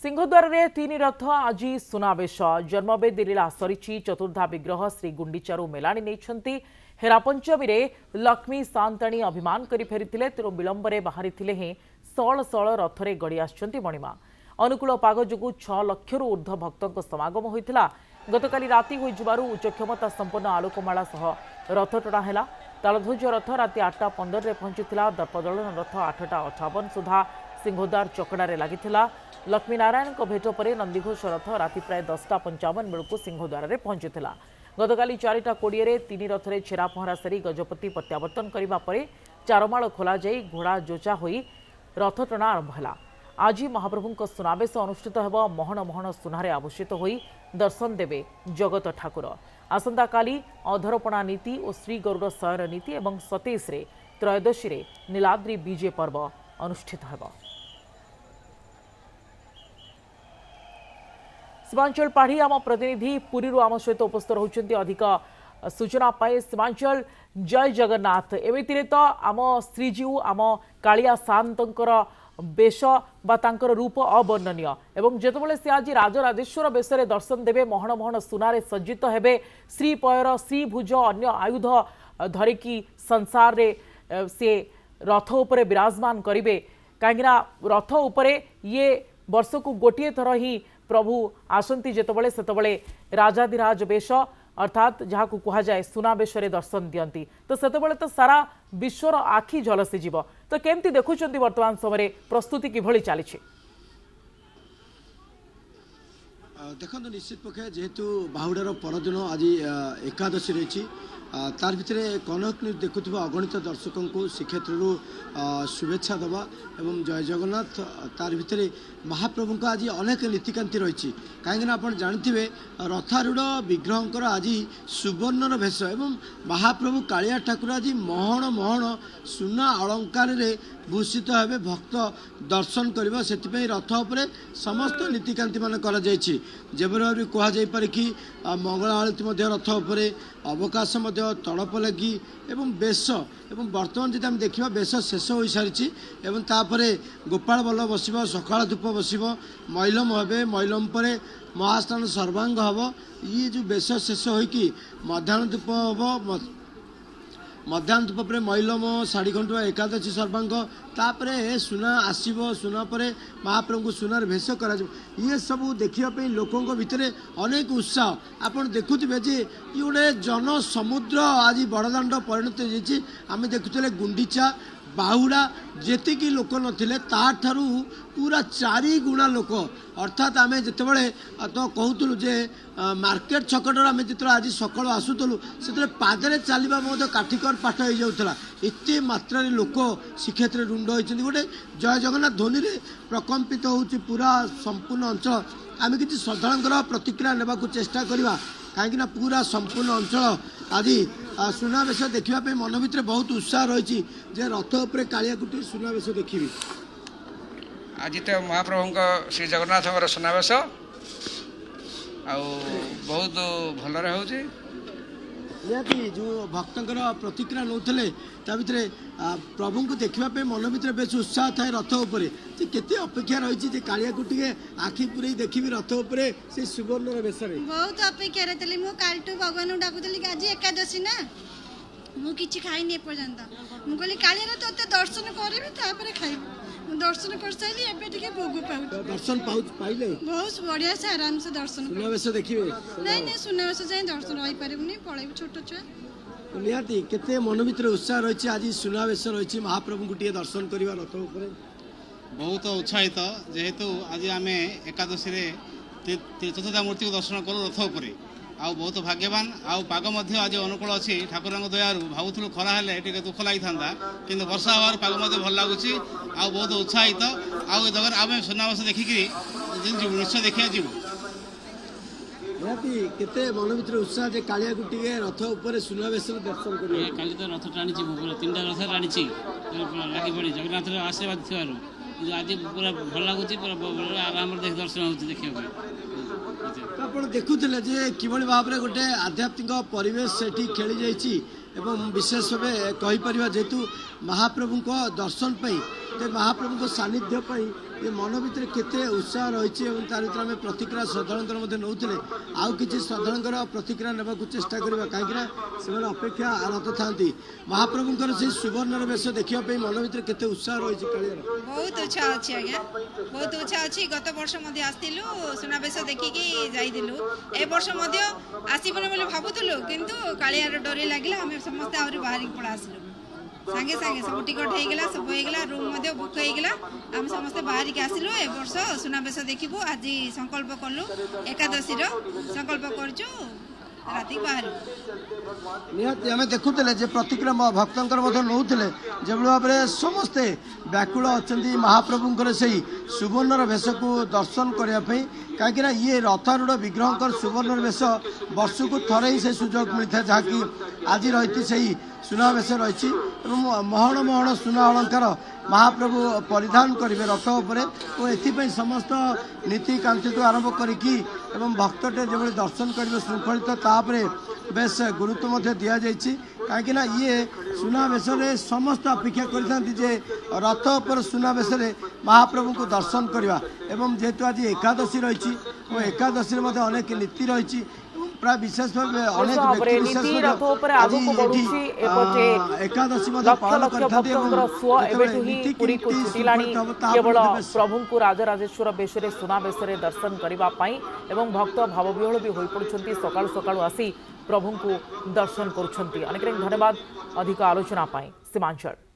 सिंहद्वार रे तीन रथ आज सुनावेश जन्मवेदी लीला सरी चतुर्धा विग्रह श्री गुंडीचारू मेलाणी नहीं हेरापंचमी रे लक्ष्मी सांताणी अभिमान करी फेरी तेणु विलंब बाहरी ही शल शल रथरे गड़ी आछंती अनुकूल पाग जो 6 लाख ऊर्ध्व भक्तों समागम होता गतकाली राति होइजिबारु उच्च क्षमता संपन्न आलोकमाला सह रथ टଣା ହେଲା तालध्वज रथ राति 8:15 रे पहुंचीला दर्पदलन रथ 8:58 सुधा सिंहद्वार चकड़े लगी लक्ष्मीनारायण भेट पर नंदीघोष रथ राति प्राय 10:55 बेलू सिंहद्वार में पहुंचीला गतकाली 4:20 तीन रथरे छेरा पहरा सारी गजपति प्रत्यावर्तन करने पर चारमाल खोल घोड़ा जोचा हो रथ टଣା आरंभ है। आज महाप्रभु सुनावेश अनुष्ठित होब महण महण सुनारे आभूषित हो दर्शन देवे जगत ठाकुर। आसंता काली अधरपणा नीति और श्री गरुड़ शयन नीति एवं 27 रे त्रयोदशी रे नीलाद्रि विजय पर्व अनुष्ठित होब। सीमांचल पाढ़ी आम प्रतिनिधि पुरी आम सहित उपस्थित रहउछन्ति अधिक सूचना पाए। सीमांचल जय जगन्नाथ एमितिरे तो आम श्रीजीव आम कालिया शांतर बेश बांकर रूप अवर्णनीय एवं जेतबेले से आज राजराजेश्वर बेशरे दर्शन देवे महण महण सुनारे सज्जित हेबे श्रीपयर श्रीभुज अन्य आयुध धरिकी संसार रे से रथ उपरे विराजमान करिवे कहीं रथ उपरे ये वर्ष को गोटे थर ही प्रभु आसंती जेतबेले सेतबेले राजाधिराज बेश अर्थात जहाँ को कहा जाए सुनावेश दर्शन दियंती तो सेतबेले तो सारा विश्वर आखि झलसी जीव तो केमती देखुचंती वर्तमान समय प्रस्तुति किभली चली देखो निश्चित पक्षे जेहेतु बाहुड़ार परदिन आज एकादशी रही तार भितर कनक न्यूज देखुवा अगणित दर्शकों को श्रीक्षेत्र शुभेच्छा दवा एवं जय जगन्नाथ तार भितर महाप्रभु का आज अनेक नीतिकांति रही कहीं आप जानते रथारूढ़ विग्रहंकर आज सुवर्णर भेष एवं महाप्रभु कालिया ठाकुर आज महण महण सुना अलंकार भूषित हे भक्त दर्शन करवा से रथ उपरे समस्त नीतिकांति मान कर कहुपर कि मंगल आलती रथ उपरे अवकाश तड़प लगी एवं बेश एवं बर्तमान जी आम देखा बेश शेष हो सारी एवं तापरे गोपाल बल्ल बस सकाल धूप बस मैलम हे मैलम पर महास्नान सर्वांग हम ये जो बेश शेष हो मध्याह्न धूप हम मध्याह्न धूप पर मैलम साड़ी घंटा एकादशी सर्वांग तापरे सुना आसब सुना पर महाप्रभु सुनार भेष कर ये सब देखापी लोकों भितर अनेक उत्साह आप देखुवे जे ये गोटे जन समुद्र आज बड़दाण्ड परिणत होम देखुले गुंडीचा बाहुड़ा जेतिकी लोक नथिले ताठारू पूरा 4 गुणा लोक अर्थात आम जितेबाला तो कहूलु जे मार्केट छकटर आम जो आज सकाल आसूलु से पादे चलवा काठिकर पाठ हो जाऊला एत मात्रा लोक श्रीक्षेत्र रुंड होती गोटे जय जगन्नाथ ध्वनि प्रकम्पित हो पूरा संपूर्ण अंचल आम कि श्रद्धा प्रतिक्रिया नेबा चेष्टा करवा कहीं पूरा संपूर्ण अंचल आज सुनावेश देखापी मन भर बहुत उत्साह रही रथ उपर कालियाकुटी सुनावेश देखी आज तो महाप्रभु श्री जगन्नाथ सुनावेश बहुत भलरे हो निहाती जो भक्तर प्रतिक्रिया नौले भर प्रभु को देखापी मन भर बेस उत्साह थाए रथ उपर केते अपेक्षा रही कालियाकुटी आखि पूरे देखी रथ उपर से सुवर्ण बेस बहुत अपेक्षा रही मुझे भगवान डाकुली आज एकादशी ना मुझे खाई एपर्यंत मुझे कालिया तो दर्शन करी खाइबी दर्शन कर सारी एबे भोग पाऊ दर्शन पाइले बहुत बढ़िया से आराम से दर्शन सुनावेश देखिए नहीं नहीं सुनावेश जाए दर्शन रही पारे पलैबू छोट छुआ निहाती केते मन भर उत्साह रही आज सुनावेश रही महाप्रभु को दर्शन करवा रथ उपर बहुत उत्साहित जेहेतु आज आम एकादशी चतुर्था मूर्ति को दर्शन करूँ रथ उपर आउ बहुत भाग्यवान आउ पाग आज अनुकूल अच्छी ठाकुर दयारू भावुलु खरा हेले टे दुख लगी था कि वर्षा हबार पाग भल लगुच आउ बहुत उत्साहित आउ जगह आम सुनावेश देखिकी निश्चय देखा जीव केते मन भर उत्साह जे कालियाकुटी रथ उपर सुनावेश दर्शन कर काली तो रथ टाणी 3टा रथ टाणी लगी पड़ी जगन्नाथ आशीर्वाद थी आज पूरा भल लगुच पूरा आराम दर्शन हो देखा आप देखुले जे किभली भाव में गोटे आध्यात्मिक परिवेश से खेली जाइए विशेष भाव कहीपर जेहेतु महाप्रभु दर्शन पर ते महाप्रभु सानिध्य ये मन भर केते उत्साह रही है तार भर आम प्रतिक्रिया श्रद्धा नौले आउ कि श्रद्धा प्रतिक्रिया ना चेष्टा करवा कहीं अपेक्षा आरत था महाप्रभुंर से सुवर्ण वेश देखा मन भर केते उत्साह रही कालियार बहुत उत्साह अच्छी आज्ञा बहुत उत्साह अच्छी गत वर्ष आसलु सुनावेश देखिकी जाइलु ए वर्ष आसबन बोले भावुलु किंतु कालियार डोरी लगे आम समस्ते आहरी बाहर पड़ा आसलु सांगे सांगे सब टिकट होगला सब होगला रूम बुक होगला आम समस्ते बाहर के आसलु ए वर्ष सुनावेश देखिबू आज संकल्प कलु एकादशी संकल्प करचु राति बाहर निहाती आम देखुले प्रतिक्रिया भक्तर नौले जो भाव में समस्ते व्याकुल अच्छा महाप्रभुंर से सुवर्ण वेश को दर्शन करने कहीं ये रथारूढ़ विग्रह सुवर्ण वेश वर्ष को थरे ही से सुजोग मिलता है जहाँकि आज रही से सुनावेश रही महण महण सुना अलंकार महाप्रभु परिधान करेंगे रथ उपरे और एथि समस्त नीतिकांति आरंभ करी भक्तटे जो दर्शन करेंगे श्रृंखलित तापर बेस गुरुत्व दि जाइए कहीं ये सुनावेश समस्त अपेक्षा करते रथ पर सुनावेश महाप्रभु को दर्शन करवा एवं जेहेतु आज एकादशी रही एकादशी अनेक नीति रही प्राय विशेष भाव अनेक एकादशी केवल प्रभु को राजराजेश्वर बेश सुनावेश दर्शन करने एवं भक्त भावविहल भी हो पड़ुंट सकाळु सकाळु आसी प्रभु को दर्शन करुछंती। अनेक धन्यवाद अधिक आलोचना सीमांचल।